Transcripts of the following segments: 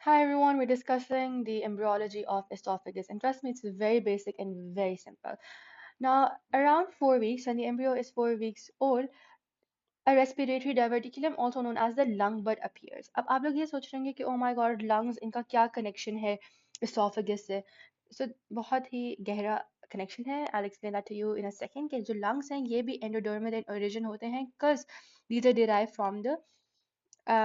Hi everyone, we're discussing the embryology of esophagus, and trust me, it's very basic and very simple. Now, around 4 weeks, when the embryo is 4 weeks old, a respiratory diverticulum, also known as the lung bud, appears. अब आप लोग ये सोच रहे होंगे कि oh my god, lungs इनका क्या connection है esophagus से? So बहुत ही गहरा connection है. I'll explain that to you in a second. कि जो lungs हैं ये भी endodermal in origin होते हैं, because these are derived from the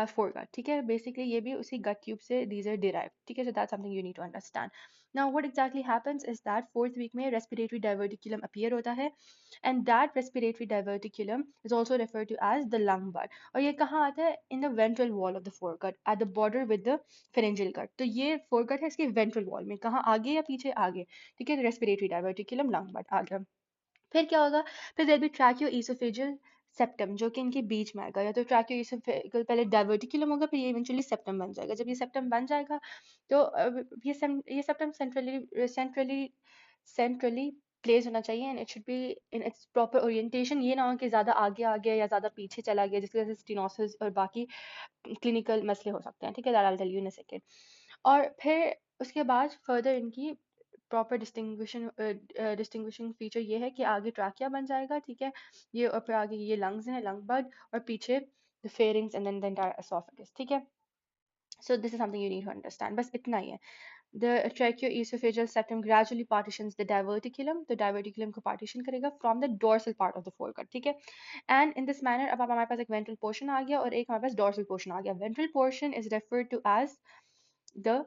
foregut. ठीक है, basically ये भी उसी gut tube से these are derived. ठीक है, so that's something you need to understand. Now what exactly happens is that 4th week में respiratory diverticulum appear होता है, and that respiratory diverticulum is also referred to as the lung bud. और ये कहाँ आता है? In the ventral wall of the foregut, at the border with the pharyngeal gut. तो ये foregut है इसके ventral wall में, कहाँ आगे या पीछे? आगे. ठीक है, respiratory diverticulum lung bud आ गया. फिर क्या होगा? फिर देयर बी ट्रैकियोइसोफेजियल सेप्टम, जो कि इनके बीच में आएगा. या तो ट्रैकियोइसोफेजियल पहले डाइवर्टिकुलम होगा, फिर ये इवेंचुअली सेप्टम बन जाएगा. जब ये सेप्टम बन जाएगा तो ये सेप्टम सेंट्रली प्लेस होना चाहिए, and it should be in its proper orientation. ये ना हो कि ज़्यादा आगे आ गया या ज़्यादा पीछे चला गया, जिसकी वजह से स्टेनोसिस और बाकी क्लिनिकल मसले हो सकते हैं. ठीक है, that I will tell you in a second. और फिर उसके बाद फर्दर इनकी प्रॉपर डिस्टिंग्विशिंग फीचर ये है कि आगे ट्रैकिया बन जाएगा. ठीक है, ये और फिर आगे ये लंग्स हैं, लंग बड, और पीछे the pharynx and then the entire oesophagus. ठीक है, so this is something you need to understand. बस इतना ही है. The tracheoesophageal septum gradually partitions the diverticulum. The diverticulum को partition करेगा from the dorsal part of the foregut. ठीक है, and in this manner अब हमारे पास एक ventral portion आ गया और एक हमारे पास dorsal portion आ गया. Ventral portion is referred to as the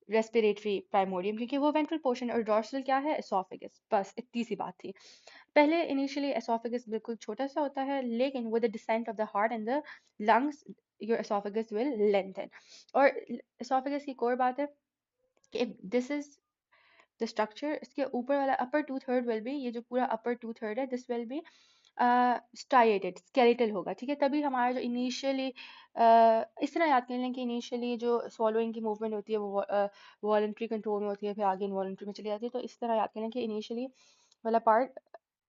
respiratory primordium, क्योंकि वो ventral portion, और dorsal क्या है? esophagus. बस इतनी सी बात थी. पहले initially esophagus बिल्कुल छोटा सा होता है, लेकिन with the descent of the heart and the lungs your esophagus will lengthen. और esophagus की core बात है कि if this is the structure, इसके ऊपर वाला upper two third will be, ये जो पूरा upper two third है, this will be striated skeletal होगा. ठीक है, तभी हमारा जो इनिशियली इस तरह याद कर लें कि इनिशियली जो swallowing की मूवमेंट होती है वो वॉलंटरी कंट्रोल में होती है, फिर आगे इनवॉलंटरी में चली जाती है. तो इस तरह याद कर लें कि इनिशियली वाला पार्ट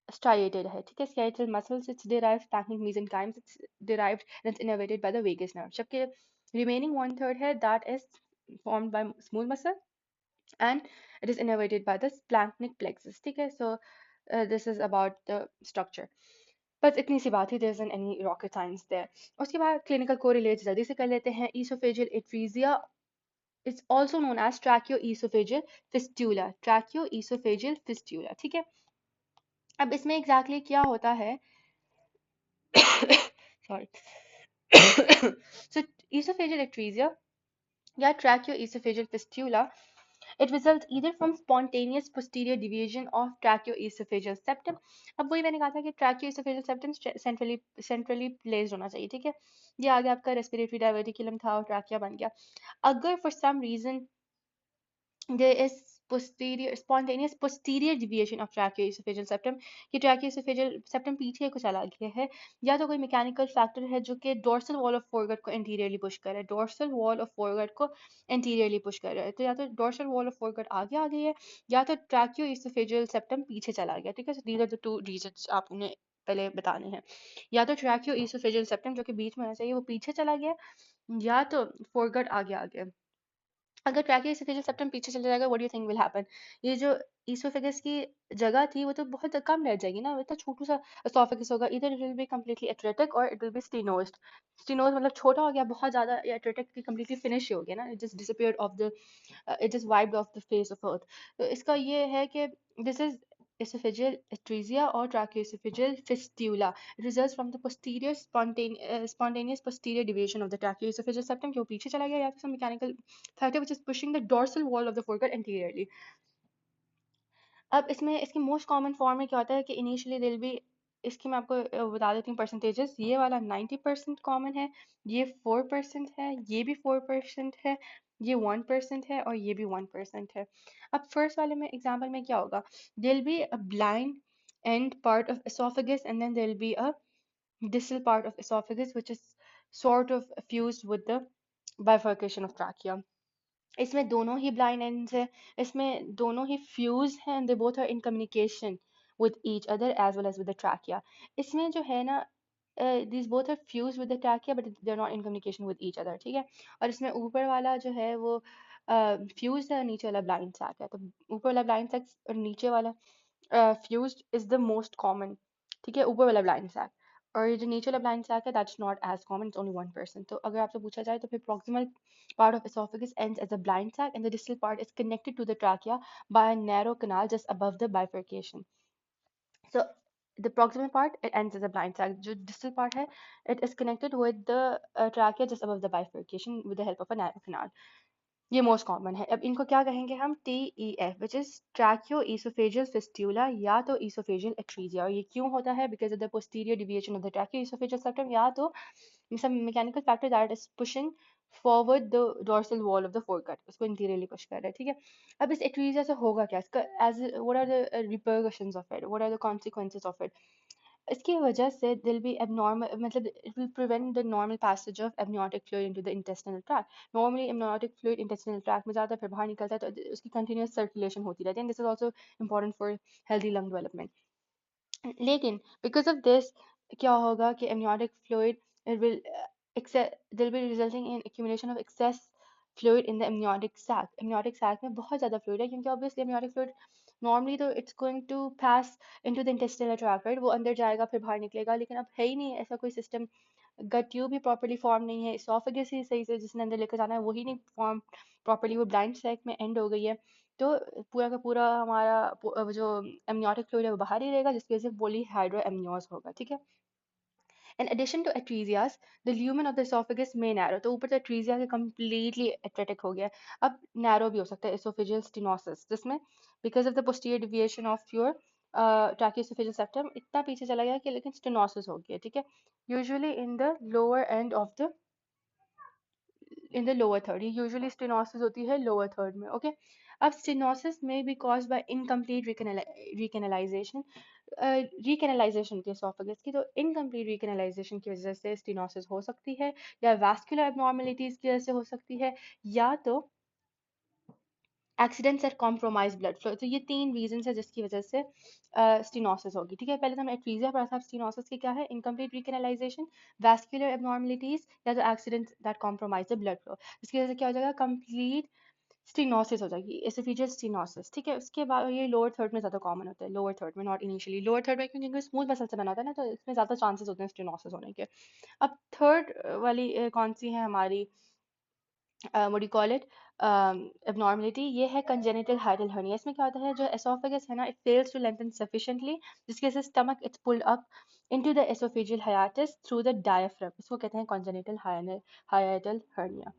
striated है. ठीक है, skeletal muscles it's derived technique mesenchymes, it's derived and it's innervated by the vagus nerve. जबकि remaining one third है that is formed by smooth muscle and it is innervated by the splanchnic plexus. ठीक है, so this is about the structure. बस इतनी सी बात ही, there isn't any rocket science there. उसके बाद clinical correlates जल्दी से कर लेते हैं. Esophageal atresia, it's also known as tracheoesophageal fistula. Tracheoesophageal fistula. ठीक है, अब इसमें exactly क्या होता है? Sorry. So esophageal atresia या tracheoesophageal fistula, it results either from spontaneous posterior deviation of tracheoesophageal septum. अब वही मैंने कहा था कि tracheoesophageal septum centrally placed होना चाहिए. ठीक है, ये आगे आपका respiratory diverticulum था और trachea बन गया. अगर for some reason there is spontaneous posterior deviation of tracheoesophageal septum, कि tracheoesophageal septum पीछे को चला गया है, या तो कोई मैकेनिकल फैक्टर है जो कि डोर्सल वॉल ऑफ फोरगट को एंटीरियरली पुश कर रहा है, डोर्सल वॉल ऑफ फोरगट को एंटीरियरली पुश कर रहा है. तो या तो डोर्सल वॉल ऑफ फोरगट आगे आ गई है, या तो tracheoesophageal septum पीछे चला गया. ठीक है, so these are the two reasons आपने पहले बताने हैं. या तो tracheoesophageal septum जो कि बीच में होना चाहिए वो पीछे चला गया, या तो फोरगट आगे आ गया. अगर ट्रैकियोएसोफेजियल सेप्टम पीछे चले जाएगा, what do you think will happen? ये जो ईसोफेगस की जगह थी वो तो बहुत कम रह जाएगी ना, इतना छोटू सा एसोफेगस होगा. इधर it will be completely atretic और इट विल बी स्टेनोज्ड. स्टेनोज मतलब छोटा हो गया बहुत ज्यादा, या एट्रेटिक की कंप्लीटली फिनिश हो गया ना, it just disappeared of the it just wiped off the face of earth. तो इसका ये है कि this is esophageal atresia or tracheoesophageal fistula. It results from the posterior spontaneous posterior deviation of the tracheoesophageal septum, कि वो पीछे चला गया, या फिर some mechanical factor which is pushing the dorsal wall of the foregut anteriorly. अब इसमें इसकी मोस्ट कॉमन फॉर्म में क्या होता है कि इनिशियली दिल भी, इसकी मैं आपको बता देती हूँ परसेंटेजेस. ये वाला 90% कॉमन है, ये 4% है, ये भी 4% है, ये 1% है, और ये भी 1% है. अब फर्स्ट वाले में एग्जाम्पल में क्या होगा? दिल be a blind end part of esophagus, and then there'll be a distal part of esophagus which is sort of fused with the bifurcation of trachea. इसमें दोनों ही ब्लाइंड एंड्स है, इसमें दोनों ही फ्यूज हैं, they both are in communication with each other as well as with the trachea. इसमें जो है ना, these both are fused with the trachea but they're not in communication with each other, ठीक है। और इसमें ऊपर वाला जो है वो फ्यूज्ड है और नीचे वाला ब्लाइंड सैक है। तो ऊपर वाला ब्लाइंड सैक और नीचे वाला fused is the most common, ठीक है, ऊपर वाला ब्लाइंड सैक। और ये जो नीचे वाला ब्लाइंड सैक है that's not as common, it's only 1%। तो अगर आपसे पूछा जाए तो फिर proximal part of esophagus ends as a blind sac and the distal part is connected to the trachea by a narrow canal just above the bifurcation. So the proximal part it ends as a blind sac. The distal part hai, it is connected with the trachea just above the bifurcation with the help of a narrow canal. ये most common है। अब इनको क्या कहेंगे हम, TEF which is tracheo oesophageal fistula या तो oesophageal atresia. और ये क्यों होता है, because of the posterior deviation of the tracheo oesophageal septum या तो some mechanical factor that is pushing forward the dorsal wall of the foregut, उसको इंटीरियरली पुश कर रहा है, ठीक है। अब इस एट्रीजिया से होगा क्या, इसका as what are the repercussions of it, what are the consequences of it. इसकी वजह से दिल बी abnormal, मतलब it will prevent the normal passage of amniotic fluid into the intestinal tract. Normally amniotic fluid intestinal tract में जाता है फिर बाहर निकलता है तो उसकी continuous circulation होती रहती है, and this is also important for healthy lung development. लेकिन because of this क्या होगा कि amniotic fluid it will they'll be resulting in accumulation of excess fluid in the amniotic sac. amniotic sac में बहुत ज़्यादा fluid है क्योंकि obviously amniotic fluid normally तो it's going to pass into the intestinal tract, right? वो अंदर जाएगा फिर बाहर निकलेगा, लेकिन अब है ही नहीं ऐसा कोई सिस्टम। गट ट्यूब भी प्रॉपर्ली फॉर्म नहीं है, इसोफेगस ही सही से जिसने अंदर लेकर जाना है वही नहीं फॉर्म प्रॉपर्ली, वो ब्लाइंड सैक में एंड हो गई है। तो पूरा का पूरा हमारा जो एमनियोटिक फ्लूइड है वो बाहर ही रहेगा जिसकी वजह से पोली हाइड्रो एमनियोस होगा, ठीक है। In addition to atresias, the lumen of the esophagus may narrow. तो ऊपर तो atresia के completely atretic हो गया, अब narrow भी हो सकता है esophageal stenosis, जिसमें because of the posterior deviation of your tracheoesophageal septum इतना पीछे चला गया कि लेकिन stenosis हो गया, ठीक है। Usually in the lower end of the in the lower third, ये usually stenosis होती है lower third में, okay। अब stenosis may be caused by incomplete recanalization, recanalization होती है esophagus की, तो incomplete recanalization की वजह से stenosis हो सकती है, या vascular abnormalities की वजह से हो सकती है, या तो accidents at compromise blood flow. तो ये तीन रीजन है जिसकी वजह से स्टीनोसिस होगी, ठीक है। पहले तो हमने एट्रीजिया पढ़ा था, स्टीनोसिस की क्या है, इनकम्प्लीट रिकैनालाइजेशन, वैस्कुलर एबनॉर्मलिटीज या तो accidents that compromise the blood flow. इसकी वजह से क्या हो जाएगा, कंप्लीट स्टीनोसिस हो जाएगी, एसोफेजियल स्टीनोसिस, ठीक है। उसके बाद ये लोअर थर्ड में ज्यादा कॉमन होता है, लोअर थर्ड में, नॉट इनिशियली। लोअर थर्ड में क्योंकि स्मूथ मसल से बना होता है ना, तो इसमें ज्यादा चांसेस होते हैं स्टीनोसिस होने के। अब थर्ड वाली कौन सी है हमारी, what do you call it, abnormality, ये है congenital hiatal hernia। इसमें क्या होता है, जो esophagus है ना, it fails to lengthen sufficiently, जिसकी वजह से stomach it's pulled up into the esophageal hiatus through the diaphragm, इसको कहते हैं congenital hiatal hernia।